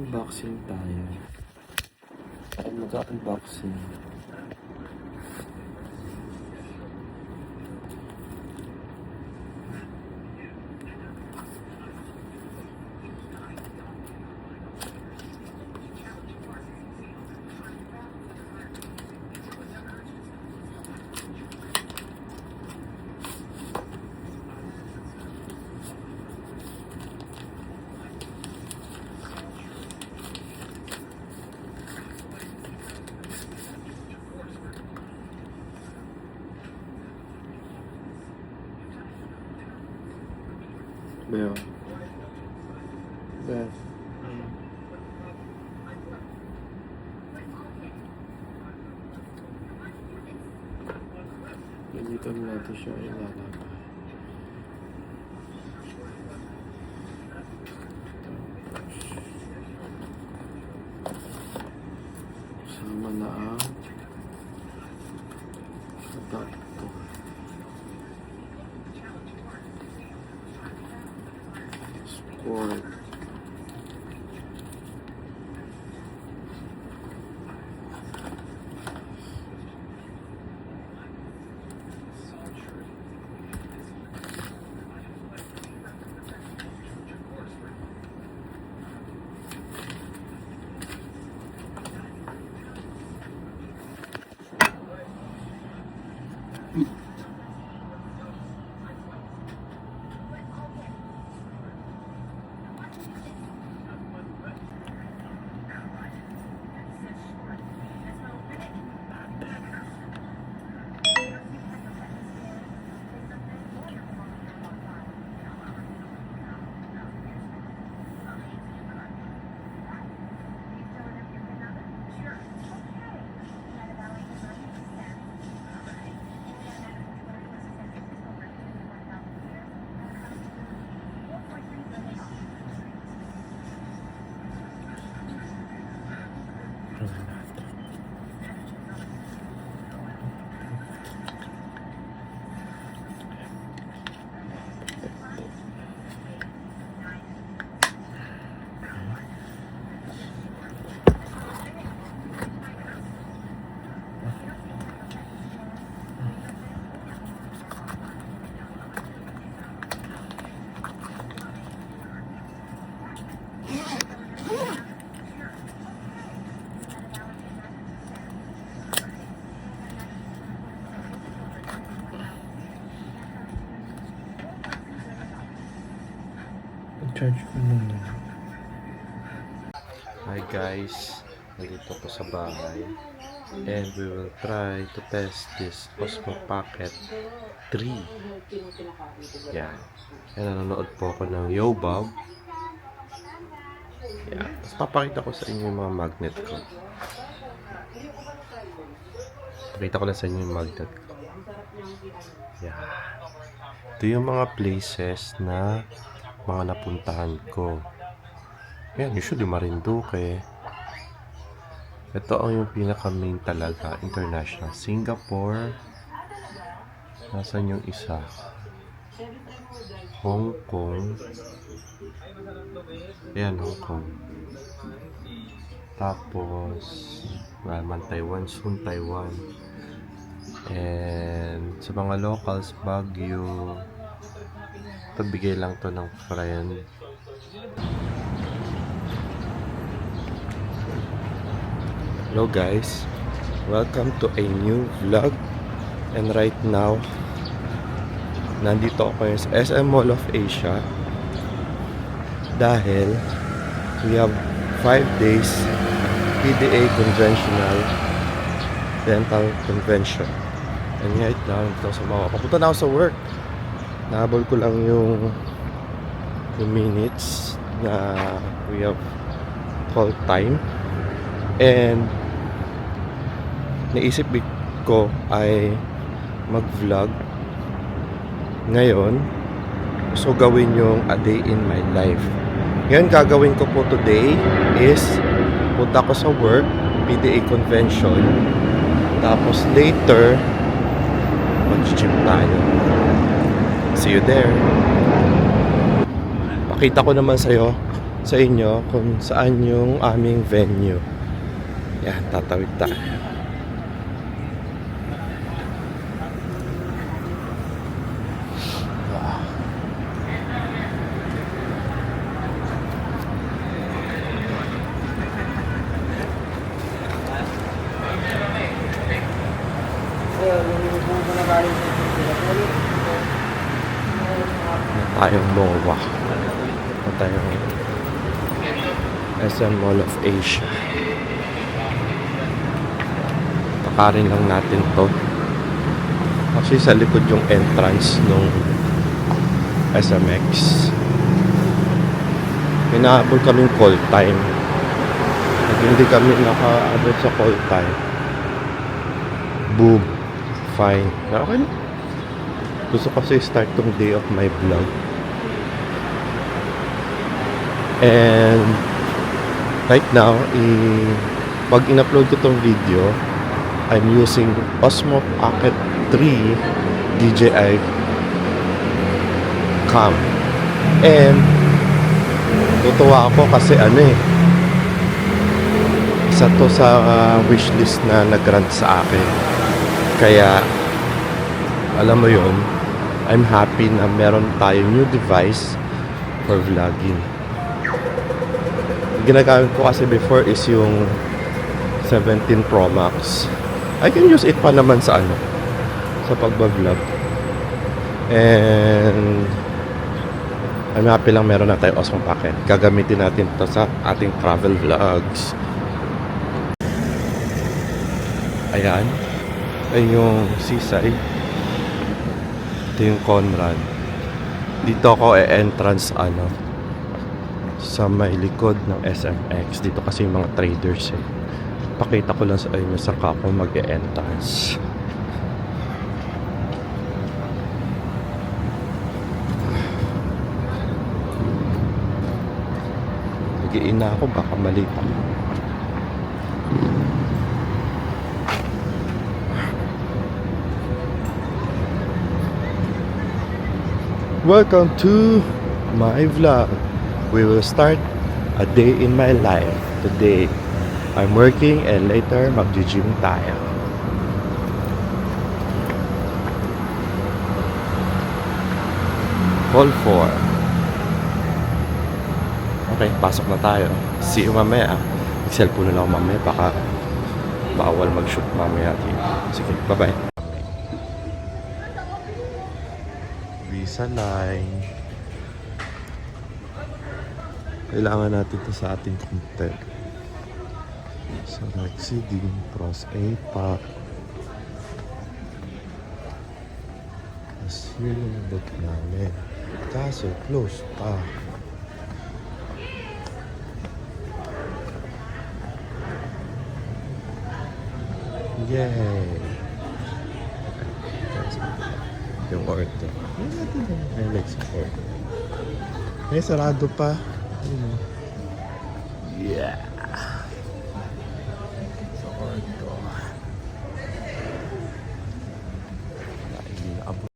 Mag-unboxing tayo. Ay, mag-unboxing. Beo. Beo. Dito natin siya ilalagay. Sama na ang adapter. Sport. Charge ko muna. Hi guys, nandito ko sa bahay and we will try to test this Osmo Pocket 3. Yan. And nanonood po ako ng Yobob. Yan. Tapos papakita ko sa inyo yung mga magnet ko. Pakita ko lang sa inyo yung magnet ko. Yan. Ito yung mga places na mga napuntahan ko. Yan, usually Marinduque. Ito ang yung pinaka main talaga, international. Singapore. Nasaan yung isa? Hong Kong. Ayan, Hong Kong. Tapos Taiwan, soon Taiwan. And sa mga locals, Baguio. Ito, bigay lang to ng friend. Hello guys, welcome to a new vlog. And right now, nandito ako sa SM Mall of Asia dahil we have 5 days PDA Conventional Dental Convention. And right now, ito sa mga papunta na ako sa work. Nahabol ko lang yung minutes na we have call time. And naisip ko ay mag-vlog ngayon. So gawin yung a day in my life. Ngayon gagawin ko po today is punta ko sa work, PDA convention. Tapos later mag-gym tayo. See you there. Pakita ko naman sa'yo sa inyo kung saan yung aming venue. Yan, tatawid tayo. Tayong MOA. Tayong SM Mall of Asia. Takarin lang natin to. Actually sa likod yung entrance nung SMX. Hinahabol kaming call time. Pag hindi kami nakaabot sa call time, boom, fine. Pero okay na. Gusto ko kasi start tong day of my vlog. And right now, pag in-upload ko tong video, I'm using Osmo Pocket 3 DJI Cam. And tutuwa ako kasi isa to sa wishlist na nag-grant sa akin. Kaya alam mo yon, I'm happy na meron tayong new device for vlogging. Ginagamit ko kasi before is yung 17 Pro Max. I can use it pa naman sa sa pagbablog. And I'm happy lang meron na tayong Osmo Pocket. Gagamitin natin to sa ating travel vlogs. Ayan. Ayan yung seaside. Ito yung Conrad. Dito ako entrance sa may likod ng SMX. Dito kasi yung mga traders Pakita ko lang sa inyo sa ako mag-entrance. Nagiin na ako, baka mali pa. Welcome to my vlog. We will start a day in my life today. I'm working and later mag-gym tayo. Hall 4. Okay, pasok na tayo. See you mamaya. Mag-cellphone na lang ako mamaya. Baka bawal mag-shoot mamaya. Sige, bye-bye. Visa line. Kailangan natin ito sa ating content. Sa Rexidine, Pros APAC. Kasi yun yung nabot namin. Kaso, close pa. Yay! Yung orto. I like sa orto. Ay, sarado pa. Yeah! Sa orto. Hindi na abot.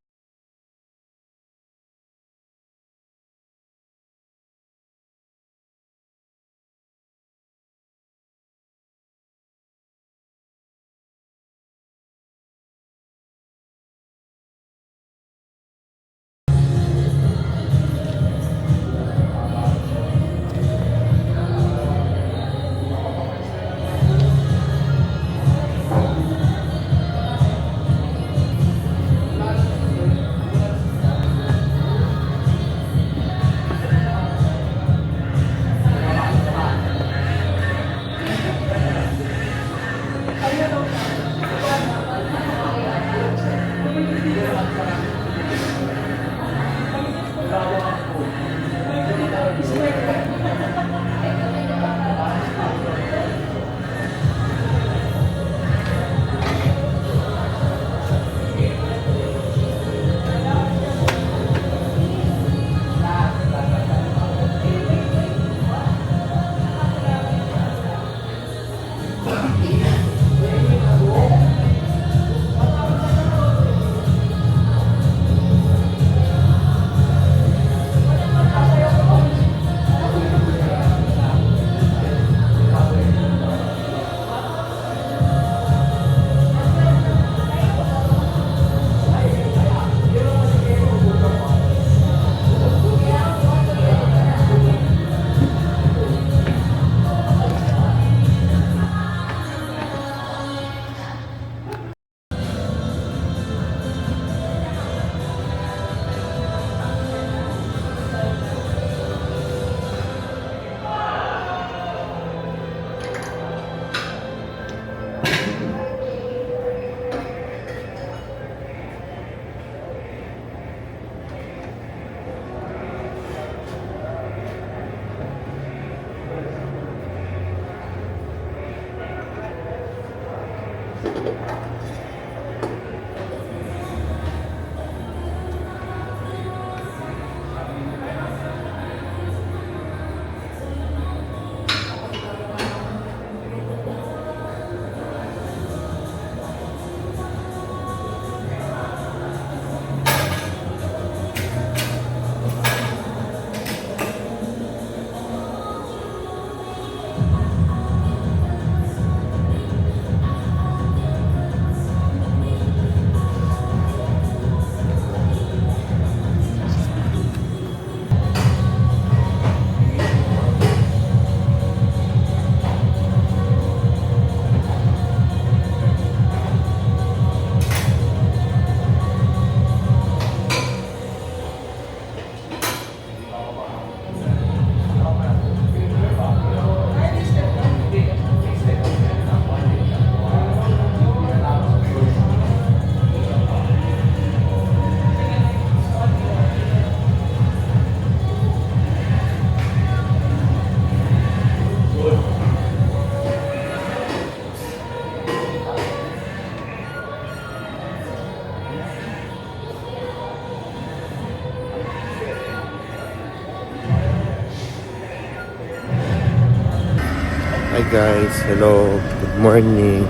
guys, hello, good morning.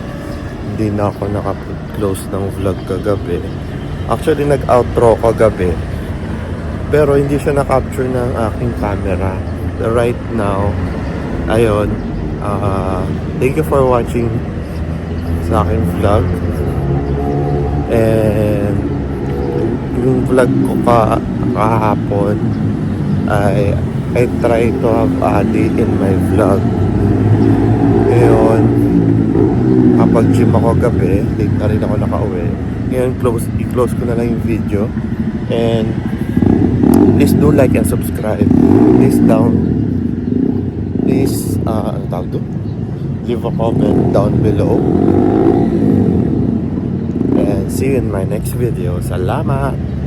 Hindi na ako nakapag-close ng vlog kagabi. Actually, nag-outro kagabi. Pero hindi siya na-capture ng aking camera. Right now, ayun, thank you for watching sa aking vlog. And yung vlog ko kahapon ay I try to have Adi in my vlog. Ngayon, kapag gym ako gabi, late na rin ako nakauwi. Ngayon, i-close ko na lang yung video. And please do like and subscribe. Please ano tawag doon? Leave a comment down below. And see you in my next video. Salamat!